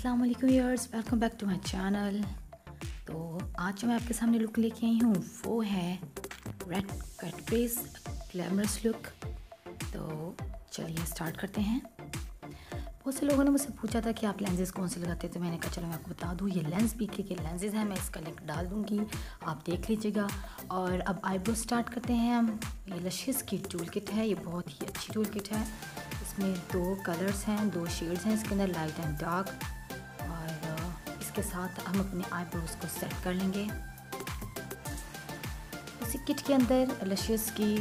अस्सलाम वालेकुम viewers, welcome back to my channel. तो आज जो मैं आपके सामने लुक लेके आई हूँ वो है red cut craze glamorous look. तो चलिए स्टार्ट करते हैं। बहुत से लोगों ने मुझसे पूछा था कि आप लेंसेज कौन से लगाते हैं, तो मैंने कहा चलो मैं आपको बता दूँ, ये लेंस बीके के लेंसेज हैं। मैं इसका लिंक डाल दूँगी, आप देख लीजिएगा। और अब आईब्रो स्टार्ट करते हैं हम। ये लशियस की टूल किट है, ये बहुत ही अच्छी टूल किट है। इसमें 2 कलर्स हैं, 2 शेड्स हैं इसके अंदर, लाइट एंड डार्क। और इसके साथ हम अपने आईब्रोज को सेट कर लेंगे। इसी किट के अंदर लशियस की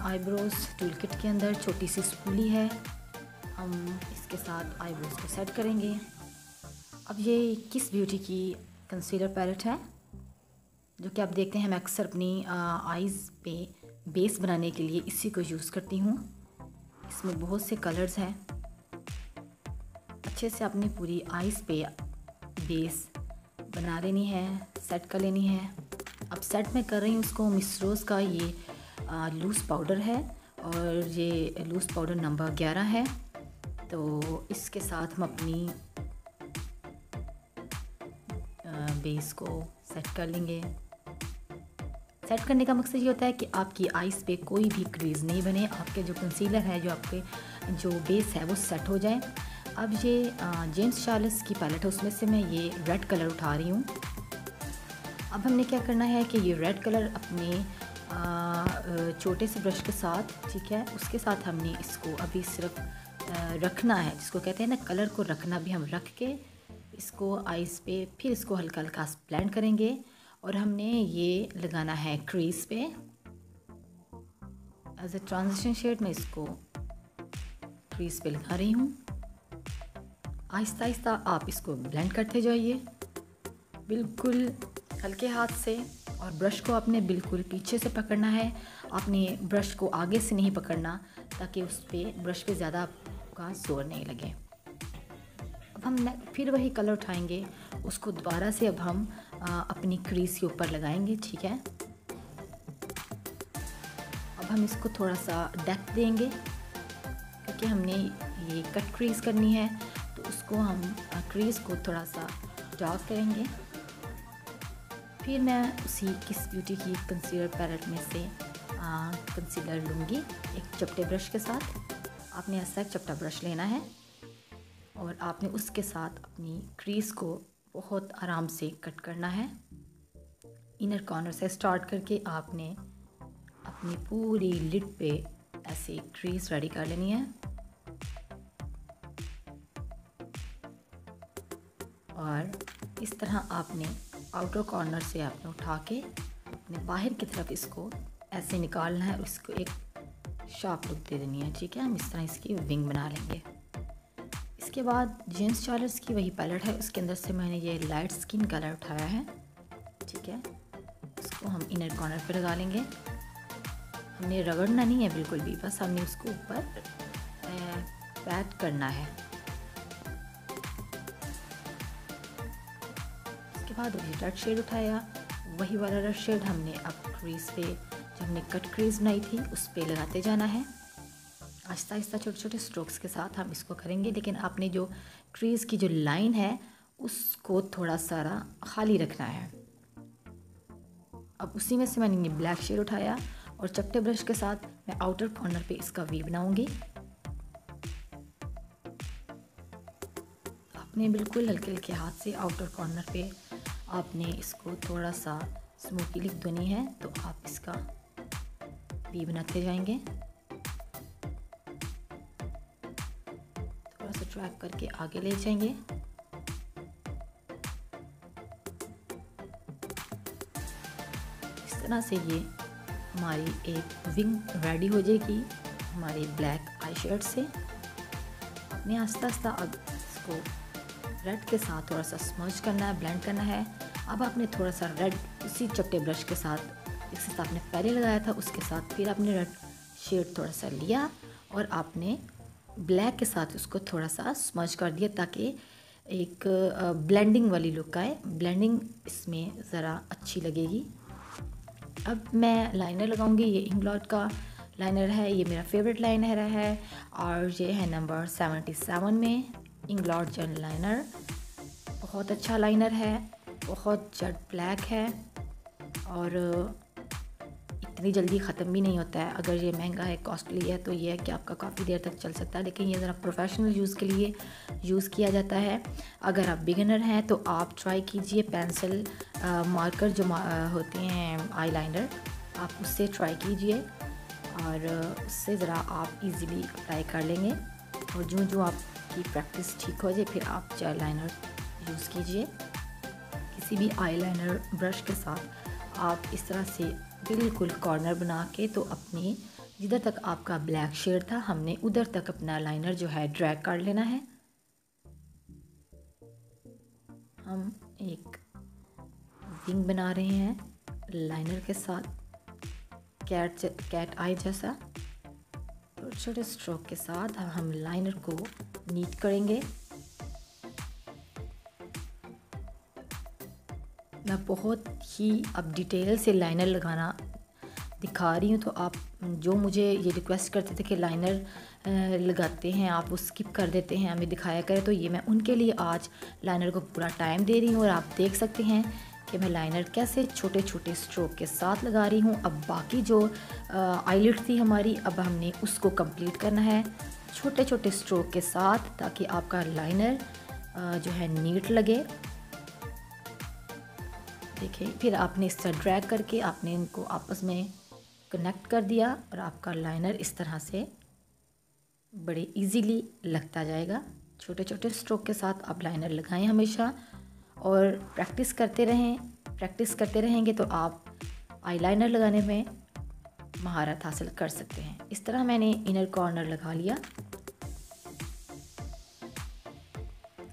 आईब्रोज टूल किट के अंदर छोटी सी स्पूली है। हम इसके साथ आईब्रोज को सेट करेंगे। अब ये किस ब्यूटी की कंसीलर पैलेट है, जो कि आप देखते हैं मैं अक्सर अपनी आईज़ पे बेस बनाने के लिए इसी को यूज़ करती हूँ। इसमें बहुत से कलर्स हैं। अच्छे से अपनी पूरी आईज़ पे बेस बना लेनी है, सेट कर लेनी है। अब सेट मैं कर रही हूँ उसको मिस रोज़ का ये लूज़ पाउडर है, और ये लूज़ पाउडर नंबर 11 है। तो इसके साथ हम अपनी बेस को सेट कर लेंगे। सेट करने का मकसद ये होता है कि आपकी आईज़ पे कोई भी क्रीज नहीं बने, आपके जो कंसीलर है, जो आपके जो बेस है वो सेट हो जाए। अब ये जेम्स चार्ल्स की पैलेट है, उसमें से मैं ये रेड कलर उठा रही हूँ। अब हमने क्या करना है कि ये रेड कलर अपने छोटे से ब्रश के साथ, ठीक है, उसके साथ हमने इसको अभी सिर्फ रखना है, जिसको कहते हैं ना कलर को रखना। भी हम रख के इसको आईज़ पे फिर इसको हल्का हल्का ब्लेंड करेंगे। और हमने ये लगाना है क्रीज पे एज ए ट्रांजिशन शेड। मैं इसको क्रीज पे लगा रही हूँ। आहिस्ता आहिस्ता आप इसको ब्लेंड करते जाइए, बिल्कुल हल्के हाथ से। और ब्रश को आपने बिल्कुल पीछे से पकड़ना है, आपने ब्रश को आगे से नहीं पकड़ना, ताकि उस पर ब्रश पे ज़्यादा आपका जोर नहीं लगे। अब हम फिर वही कलर उठाएंगे, उसको दोबारा से अब हम अपनी क्रीज के ऊपर लगाएंगे, ठीक है। अब हम इसको थोड़ा सा डेप्थ देंगे, क्योंकि हमने ये कट क्रीज करनी है, तो उसको हम क्रीज को थोड़ा सा डार्क करेंगे। फिर मैं उसी किस ब्यूटी की कंसीलर पैलेट में से कंसीलर लूँगी एक चपटे ब्रश के साथ। आपने ऐसा एक चपटा ब्रश लेना है और आपने उसके साथ अपनी क्रीज को बहुत आराम से कट करना है। इनर कॉर्नर से स्टार्ट करके आपने अपनी पूरी लिड पे ऐसे क्रीज रेडी कर लेनी है। और इस तरह आपने आउटर कॉर्नर से आपने उठा के अपने बाहर की तरफ इसको ऐसे निकालना है, उसको एक शार्प लुक दे देनी है, ठीक है। हम इस तरह इसकी विंग बना लेंगे। इसके बाद जेम्स चार्ल्स की वही पैलेट है, उसके अंदर से मैंने ये लाइट स्किन कलर उठाया है, ठीक है। इसको हम इनर कॉर्नर पे लगा लेंगे। हमने रगड़ना नहीं है बिल्कुल भी, बस हमने उसको ऊपर पैट करना है। इसके बाद वही रेड शेड उठाया, वही वाला रेड शेड हमने अब क्रीज पे, जो हमने कट क्रीज बनाई थी, उस पे लगाते जाना है। आहिस्ता आहिस्ता छोटे छोटे स्ट्रोक्स के साथ हम इसको करेंगे, लेकिन आपने जो क्रीज की जो लाइन है उसको थोड़ा सारा खाली रखना है। अब उसी में से मैंने ये ब्लैक शेड उठाया और चपटे ब्रश के साथ मैं आउटर कॉर्नर पे इसका वी बनाऊंगी। आपने बिल्कुल हल्के हल्के हाथ से आउटर कॉर्नर पे आपने इसको थोड़ा सा स्मोकी लुक देनी है, तो आप इसका वी बनाते जाएंगे। थोड़ा सा ट्रैक करके आगे ले जाएंगे। इस तरह से ये हमारी एक विंग रेडी हो जाएगी हमारी ब्लैक आई शेड से। अपने आस्ता आस्ता अब इसको रेड के साथ थोड़ा सा स्मर्ज करना है, ब्लेंड करना है। अब आपने थोड़ा सा रेड उसी चपटे ब्रश के साथ, जिसके साथ आपने पहले लगाया था, उसके साथ फिर आपने रेड शेड थोड़ा सा लिया और आपने ब्लैक के साथ उसको थोड़ा सा स्मर्ज कर दिया, ताकि एक ब्लेंडिंग वाली लुक आए। ब्लेंडिंग इसमें ज़रा अच्छी लगेगी। अब मैं लाइनर लगाऊंगी। ये इंग्लॉट का लाइनर है, ये मेरा फेवरेट लाइनर है और ये है नंबर 77 में इंग्लॉट जेल लाइनर। बहुत अच्छा लाइनर है, बहुत जेट ब्लैक है और इतनी जल्दी ख़त्म भी नहीं होता है। अगर ये महंगा है, कॉस्टली है, तो ये है कि आपका काफ़ी देर तक चल सकता है, लेकिन ये ज़रा प्रोफेशनल यूज़ के लिए यूज़ किया जाता है। अगर आप बिगिनर हैं तो आप ट्राई कीजिए पेंसिल मार्कर जो होते हैं आईलाइनर, आप उससे ट्राई कीजिए और उससे ज़रा आप इजीली अप्लाई कर लेंगे। और जो आपकी प्रैक्टिस ठीक हो जाए फिर आप जेल लाइनर यूज़ कीजिए। किसी भी आईलाइनर ब्रश के साथ आप इस तरह से बिल्कुल कॉर्नर बना के, तो अपनी जिधर तक आपका ब्लैक शेड था हमने उधर तक अपना लाइनर जो है ड्रैग कर लेना है। हम एक विंग बना रहे हैं लाइनर के साथ, कैट आई जैसा। छोटे छोटे स्ट्रोक के साथ हम लाइनर को नीट करेंगे। मैं बहुत ही अब डिटेल से लाइनर लगाना दिखा रही हूँ, तो आप जो मुझे ये रिक्वेस्ट करते थे कि लाइनर लगाते हैं आप वो स्किप कर देते हैं, हमें दिखाया करें, तो ये मैं उनके लिए आज लाइनर को पूरा टाइम दे रही हूँ। और आप देख सकते हैं कि मैं लाइनर कैसे छोटे छोटे स्ट्रोक के साथ लगा रही हूँ। अब बाकी जो आईलिड थी हमारी, अब हमने उसको कंप्लीट करना है छोटे छोटे स्ट्रोक के साथ, ताकि आपका लाइनर जो है नीट लगे। देखिए, फिर आपने इस तरह ड्रैग करके आपने इनको आपस में कनेक्ट कर दिया और आपका लाइनर इस तरह से बड़े इजीली लगता जाएगा। छोटे छोटे स्ट्रोक के साथ आप लाइनर लगाएं हमेशा और प्रैक्टिस करते रहें। प्रैक्टिस करते रहेंगे तो आप आईलाइनर लगाने में महारत हासिल कर सकते हैं। इस तरह मैंने इनर कॉर्नर लगा लिया।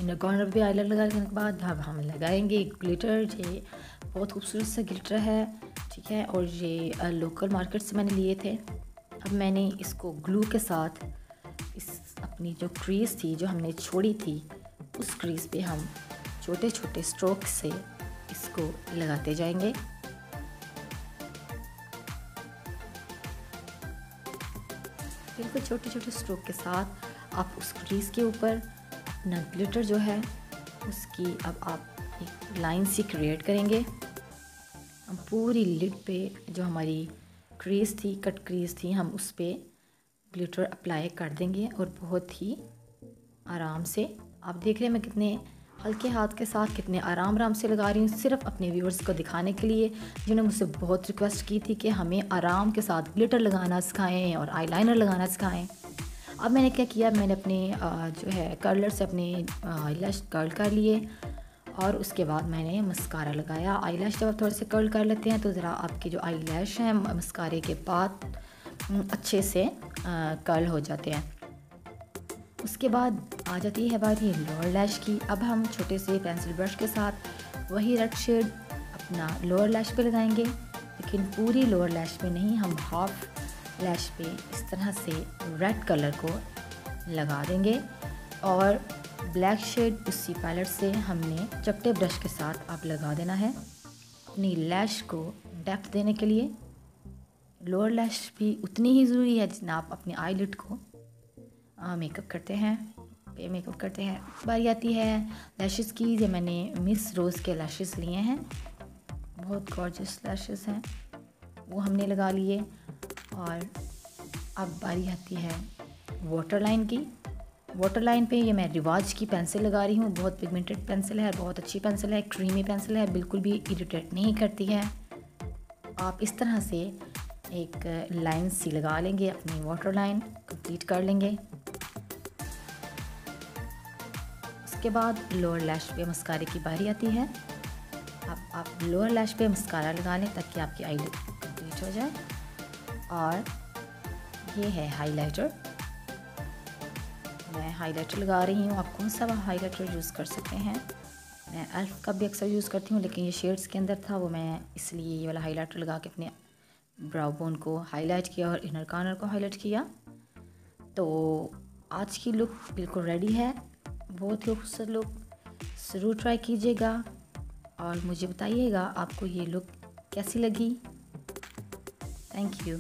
इनर कॉर्नर पे आईलाइनर लगाने के बाद अब हम लगाएंगे ग्लिटर। ये बहुत खूबसूरत सा ग्लिटर है, ठीक है, और ये लोकल मार्केट से मैंने लिए थे। अब मैंने इसको ग्लू के साथ इस अपनी जो क्रीज थी जो हमने छोड़ी थी उस क्रीज पे हम छोटे छोटे स्ट्रोक से इसको लगाते जाएंगे। बिल्कुल छोटे छोटे स्ट्रोक के साथ आप उस क्रीज के ऊपर अपना ग्लिटर जो है उसकी अब आप एक लाइन सी क्रिएट करेंगे। हम पूरी लिड पे जो हमारी क्रीज थी, कट क्रीज थी, हम उस पर ग्लिटर अप्लाई कर देंगे और बहुत ही आराम से। आप देख रहे हैं मैं कितने हल्के हाथ के साथ कितने आराम से लगा रही हूँ, सिर्फ अपने व्यूअर्स को दिखाने के लिए जिन्होंने मुझसे बहुत रिक्वेस्ट की थी कि हमें आराम के साथ ग्लिटर लगाना सिखाएं और आईलाइनर लगाना सिखाएं। अब मैंने क्या किया, मैंने अपने जो है कर्लर से अपने आईलैश कर्ल कर लिए और उसके बाद मैंने मस्कारा लगाया। आईलैश जब आप थोड़े से कर्ल कर लेते हैं तो ज़रा आपके जो आईलैश हैं मस्कारे के बाद अच्छे से कर्ल हो जाते हैं। उसके बाद आ जाती है बारी लोअर लैश की। अब हम छोटे से पेंसिल ब्रश के साथ वही रेड शेड अपना लोअर लैश पे लगाएंगे, लेकिन पूरी लोअर लैश पे नहीं, हम हाफ लैश पे इस तरह से रेड कलर को लगा देंगे। और ब्लैक शेड उसी पैलेट से हमने चपटे ब्रश के साथ आप लगा देना है अपनी लैश को डेप्थ देने के लिए। लोअर लैश भी उतनी ही ज़रूरी है जितना आप अपनी आईलिड को मेकअप करते हैं, पे मेकअप करते हैं। बारी आती है लैशेस की। ये मैंने मिस रोज़ के लैशेस लिए हैं, बहुत गॉर्जियस लैशेस हैं, वो हमने लगा लिए। और अब बारी आती है वाटर लाइन की। वाटर लाइन पे ये मैं रिवाज की पेंसिल लगा रही हूँ। बहुत पिगमेंटेड पेंसिल है, बहुत अच्छी पेंसिल है, क्रीमी पेंसिल है, बिल्कुल भी इरिटेट नहीं करती है। आप इस तरह से एक लाइन सी लगा लेंगे, अपनी वाटर लाइन कंप्लीट कर लेंगे। उसके बाद लोअर लैश पे मस्कारे की बारी आती है। अब आप लोअर लैश पे मस्कारा लगा लें ताकि आपकी आईलिड कंप्लीट हो जाए। और ये है हाइलाइटर, मैं हाइलाइटर लगा रही हूँ। आप कौन सा हाइलाइटर यूज़ कर सकते हैं, मैं एल्फ का भी अक्सर यूज़ करती हूँ, लेकिन ये शेड्स के अंदर था वो मैं इसलिए ये वाला हाइलाइटर लगा के अपने ब्राउ बोन को हाईलाइट किया और इनर कॉर्नर को हाईलाइट किया। तो आज की लुक बिल्कुल रेडी है, बहुत ही खूबसूरत लुक। ज़रूर ट्राई कीजिएगा और मुझे बताइएगा आपको ये लुक कैसी लगी। Thank you.